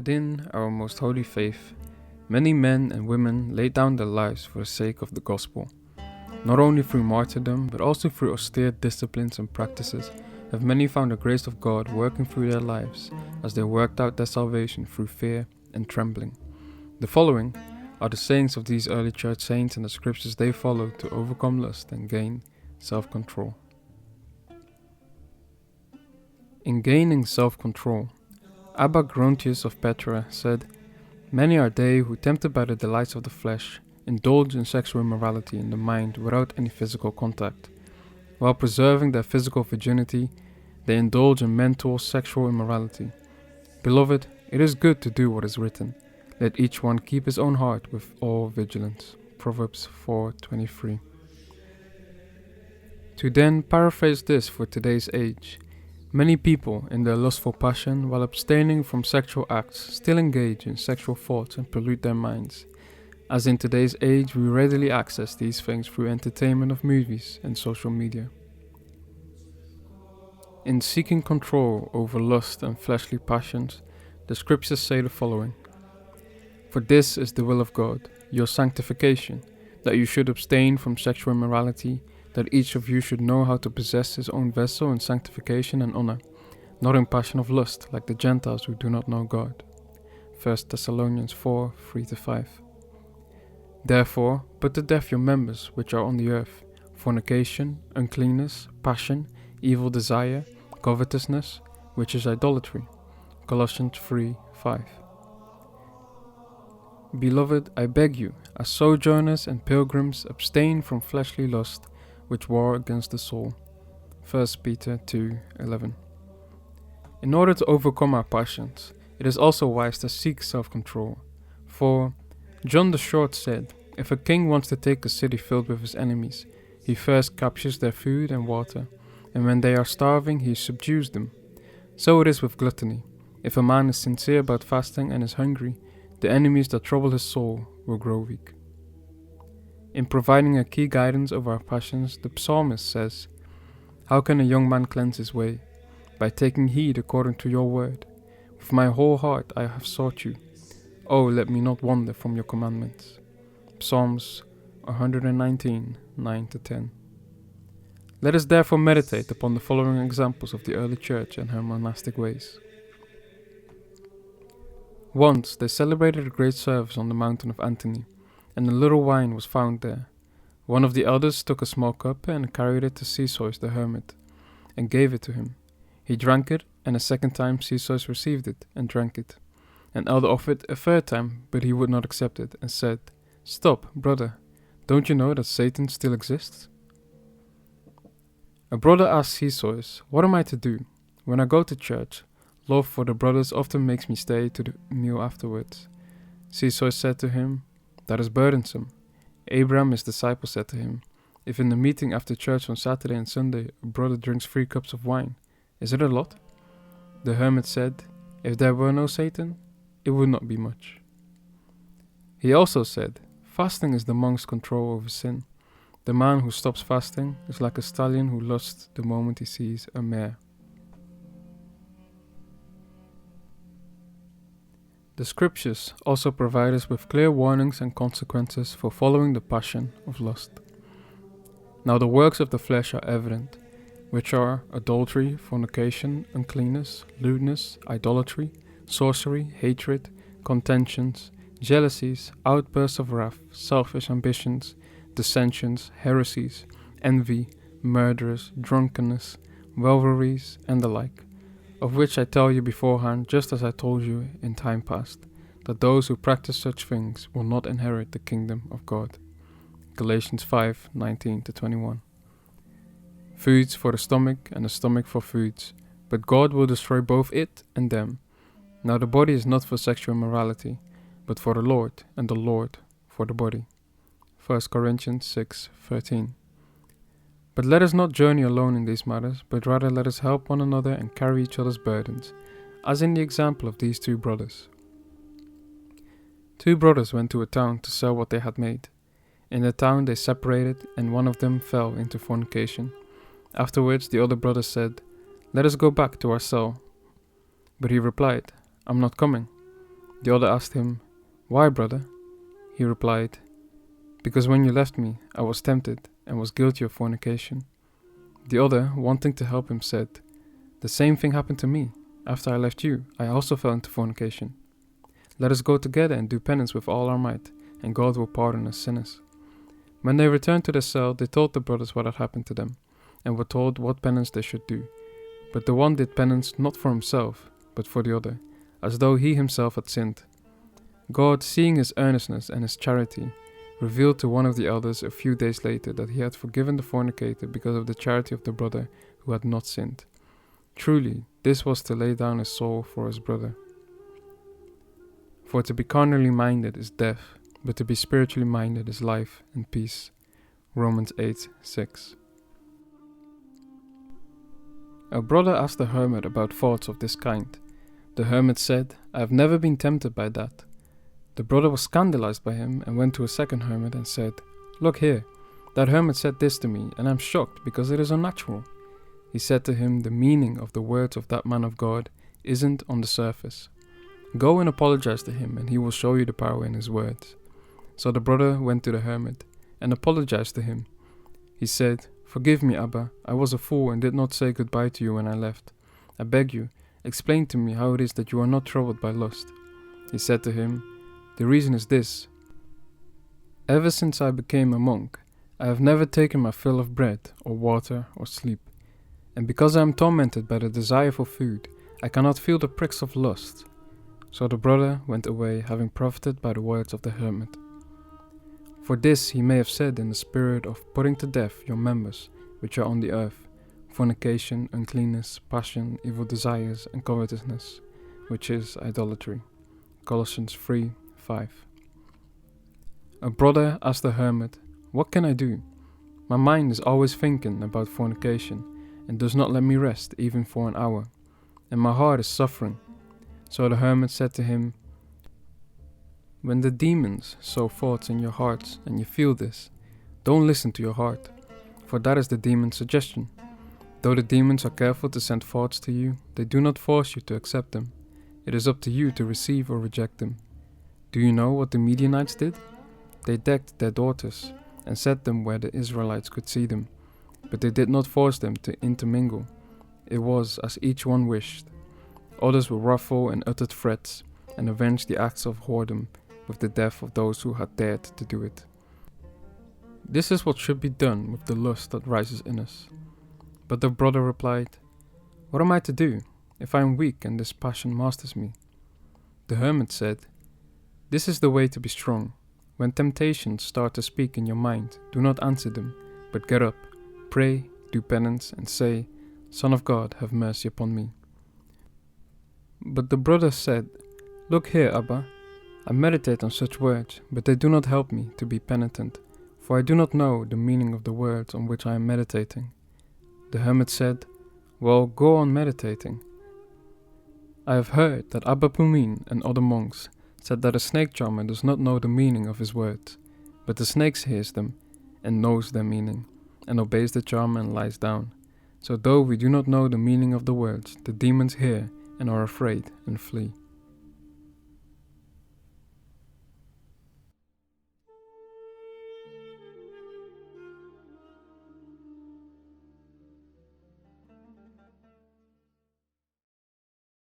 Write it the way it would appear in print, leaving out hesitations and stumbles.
Within our most holy faith, many men and women laid down their lives for the sake of the gospel. Not only through martyrdom, but also through austere disciplines and practices, have many found the grace of God working through their lives as they worked out their salvation through fear and trembling. The following are the sayings of these early church saints and the scriptures they followed to overcome lust and gain self-control. In gaining self-control, Abba Grontius of Petra said, "Many are they who, tempted by the delights of the flesh, indulge in sexual immorality in the mind without any physical contact. While preserving their physical virginity, they indulge in mental sexual immorality. Beloved, it is good to do what is written. Let each one keep his own heart with all vigilance." Proverbs 4:23. To then paraphrase this for today's age, many people in their lustful passion, while abstaining from sexual acts, still engage in sexual thoughts and pollute their minds. As in today's age, we readily access these things through entertainment of movies and social media. In seeking control over lust and fleshly passions, the scriptures say the following: "For this is the will of God, your sanctification, that you should abstain from sexual immorality, that each of you should know how to possess his own vessel in sanctification and honor, not in passion of lust, like the Gentiles who do not know God." 1 Thessalonians 4:3-5. "Therefore, put to death your members which are on the earth, fornication, uncleanness, passion, evil desire, covetousness, which is idolatry." Colossians 3:5. "Beloved, I beg you, as sojourners and pilgrims, abstain from fleshly lust, which war against the soul." 1 Peter 2:11. In order to overcome our passions, it is also wise to seek self-control. For John the Short said, "If a king wants to take a city filled with his enemies, he first captures their food and water, and when they are starving, he subdues them. So it is with gluttony. If a man is sincere about fasting and is hungry, the enemies that trouble his soul will grow weak." In providing a key guidance over our passions, the psalmist says, "How can a young man cleanse his way? By taking heed according to your word. With my whole heart I have sought you. Oh, let me not wander from your commandments." Psalms 119, 9-10. Let us therefore meditate upon the following examples of the early church and her monastic ways. Once they celebrated a great service on the mountain of Antony, and a little wine was found there. One of the elders took a small cup and carried it to Theseus the hermit, and gave it to him. He drank it, and a second time Theseus received it, and drank it. An elder offered a third time, but he would not accept it, and said, "Stop, brother, don't you know that Satan still exists?" A brother asked Theseus, "What am I to do? When I go to church, love for the brothers often makes me stay to the meal afterwards." Theseus said to him, "That is burdensome." Abraham, his disciple, said to him, "If in the meeting after church on Saturday and Sunday a brother drinks 3 cups of wine, is it a lot?" The hermit said, "If there were no Satan, it would not be much." He also said, "Fasting is the monk's control over sin. The man who stops fasting is like a stallion who lusts the moment he sees a mare." The scriptures also provide us with clear warnings and consequences for following the passion of lust. Now the works of the flesh are evident, which are adultery, fornication, uncleanness, lewdness, idolatry, sorcery, hatred, contentions, jealousies, outbursts of wrath, selfish ambitions, dissensions, heresies, envy, murders, drunkenness, revelries, and the like, of which I tell you beforehand, just as I told you in time past, that those who practice such things will not inherit the kingdom of God. Galatians 5:19-21. Foods for the stomach and the stomach for foods, but God will destroy both it and them. Now the body is not for sexual immorality, but for the Lord, and the Lord for the body. 1 Corinthians 6:13. But let us not journey alone in these matters, but rather let us help one another and carry each other's burdens, as in the example of these 2 brothers. 2 brothers went to a town to sell what they had made. In the town they separated, and one of them fell into fornication. Afterwards the other brother said, "Let us go back to our cell." But he replied, "I'm not coming." The other asked him, "Why, brother?" He replied, "Because when you left me, I was tempted and was guilty of fornication." The other, wanting to help him, said, "The same thing happened to me. After I left you, I also fell into fornication. Let us go together and do penance with all our might, and God will pardon us sinners." When they returned to their cell, they told the brothers what had happened to them, and were told what penance they should do. But the one did penance not for himself, but for the other, as though he himself had sinned. God, seeing his earnestness and his charity, revealed to one of the elders a few days later that he had forgiven the fornicator because of the charity of the brother who had not sinned. Truly, this was to lay down his soul for his brother. For to be carnally minded is death, but to be spiritually minded is life and peace. Romans 8:6. A brother asked the hermit about thoughts of this kind. The hermit said, "I have never been tempted by that." The brother was scandalized by him and went to a second hermit and said, "Look here, that hermit said this to me, and I am shocked because it is unnatural." He said to him, "The meaning of the words of that man of God isn't on the surface. Go and apologize to him, and he will show you the power in his words." So the brother went to the hermit and apologized to him. He said, "Forgive me, Abba, I was a fool and did not say goodbye to you when I left. I beg you, explain to me how it is that you are not troubled by lust." He said to him, "The reason is this. Ever since I became a monk, I have never taken my fill of bread or water or sleep. And because I am tormented by the desire for food, I cannot feel the pricks of lust." So the brother went away, having profited by the words of the hermit. For this he may have said in the spirit of putting to death your members which are on the earth, fornication, uncleanness, passion, evil desires, and covetousness, which is idolatry. Colossians 3:5. A brother asked the hermit, "What can I do? My mind is always thinking about fornication, and does not let me rest even for an hour, and my heart is suffering." So the hermit said to him, "When the demons sow thoughts in your hearts and you feel this, don't listen to your heart, for that is the demon's suggestion. Though the demons are careful to send thoughts to you, they do not force you to accept them. It is up to you to receive or reject them. Do you know what the Midianites did? They decked their daughters and set them where the Israelites could see them, but they did not force them to intermingle. It was as each one wished. Others were wrathful and uttered threats, and avenged the acts of whoredom with the death of those who had dared to do it. This is what should be done with the lust that rises in us." But the brother replied, "What am I to do, if I am weak and this passion masters me?" The hermit said, "This is the way to be strong. When temptations start to speak in your mind, do not answer them, but get up, pray, do penance, and say, 'Son of God, have mercy upon me.'" But the brother said, "Look here, Abba, I meditate on such words, but they do not help me to be penitent, for I do not know the meaning of the words on which I am meditating." The hermit said, "Well, go on meditating. I have heard that Abba Pumin and other monks said that a snake charmer does not know the meaning of his words, but the snake hears them and knows their meaning, and obeys the charmer and lies down. So though we do not know the meaning of the words, the demons hear and are afraid and flee."